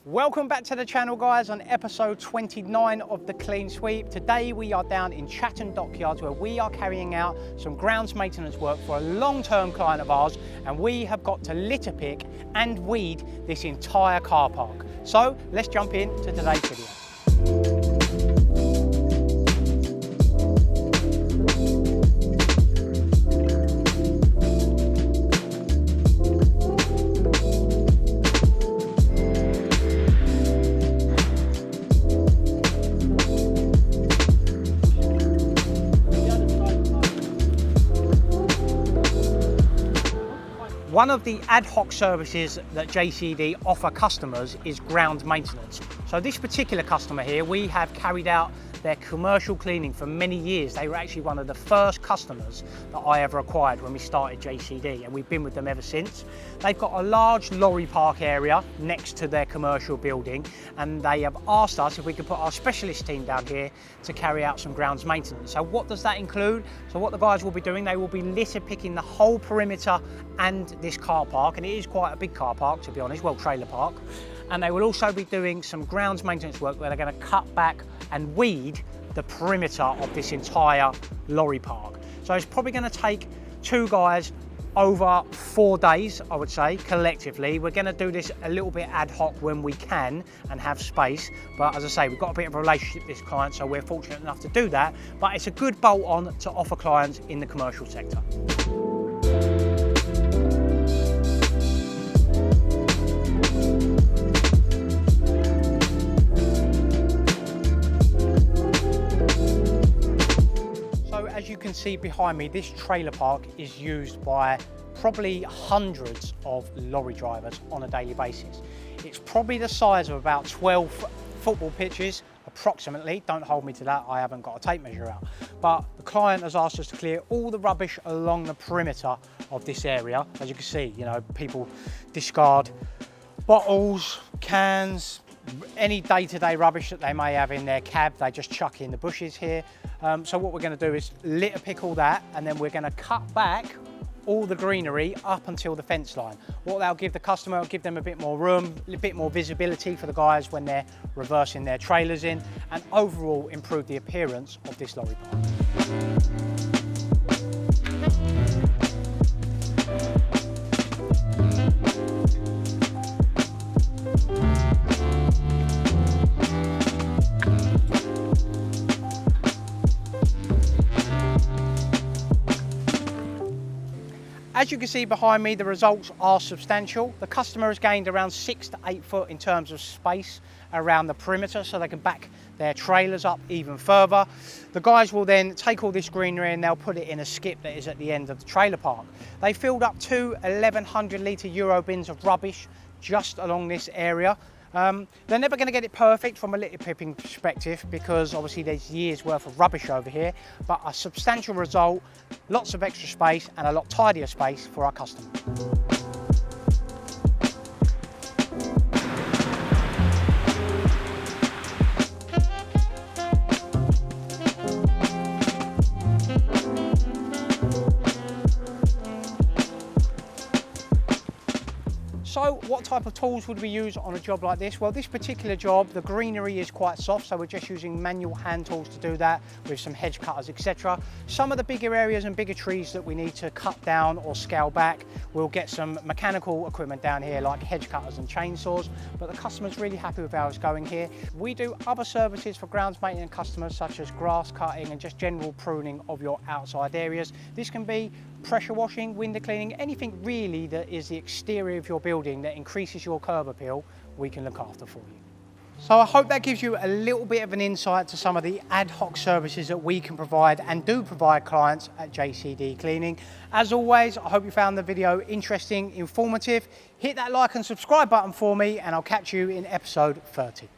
Welcome back to the channel, guys, on episode 29 of the Clean Sweep. Today we are down in Chatham Dockyard where we are carrying out some grounds maintenance work for a long-term client of ours, and we have got to litter pick and weed this entire car park. So let's jump into today's video. One of the ad hoc services that JCD offer customers is ground maintenance. So this particular customer here, we have carried out their commercial cleaning for many years. They were actually one of the first customers that I ever acquired when we started JCD, and we've been with them ever since. They've got a large lorry park area next to their commercial building, and they have asked us if we could put our specialist team down here to carry out some grounds maintenance. So what does that include? So what the guys will be doing, they will be litter picking the whole perimeter and this car park, and it is quite a big car park, to be honest, well, trailer park. And they will also be doing some grounds maintenance work where they're going to cut back and weed the perimeter of this entire lorry park. So it's probably going to take two guys over 4 days, I would say, collectively. We're going to do this a little bit ad hoc when we can and have space, but as I say, we've got a bit of a relationship with this client, so we're fortunate enough to do that. But it's a good bolt on to offer clients in the commercial sector. As you can see behind me, this trailer park is used by probably hundreds of lorry drivers on a daily basis. It's probably the size of about 12 football pitches, approximately. Don't hold me to that, I haven't got a tape measure out. But the client has asked us to clear all the rubbish along the perimeter of this area. As you can see, you know, people discard bottles, cans, any day-to-day rubbish that they may have in their cab, they just chuck in the bushes here. So what we're going to do is litter pick all that, and then we're going to cut back all the greenery up until the fence line. What that'll give the customer, will give them a bit more room, a bit more visibility for the guys when they're reversing their trailers in, and overall improve the appearance of this lorry park. As you can see behind me, the results are substantial. The customer has gained around 6 to 8 foot in terms of space around the perimeter, so they can back their trailers up even further. The guys will then take all this greenery and they'll put it in a skip that is at the end of the trailer park. They filled up 2 1,100 litre Euro bins of rubbish just along this area. They're never going to get it perfect from a litter picking perspective, because obviously there's years worth of rubbish over here, but a substantial result, lots of extra space and a lot tidier space for our customers. So what type of tools would we use on a job like this? Well, this particular job, the greenery is quite soft, so we're just using manual hand tools to do that with some hedge cutters, etc. Some of the bigger areas and bigger trees that we need to cut down or scale back, we'll get some mechanical equipment down here like hedge cutters and chainsaws, but the customer's really happy with how it's going here. We do other services for grounds maintenance customers, such as grass cutting and just general pruning of your outside areas. This can be pressure washing, window cleaning, anything really that is the exterior of your building that increases your curb appeal, we can look after for you. So I hope that gives you a little bit of an insight to some of the ad hoc services that we can provide and do provide clients at JCD Cleaning. As always, I hope you found the video interesting, informative. Hit that like and subscribe button for me, and I'll catch you in episode 30.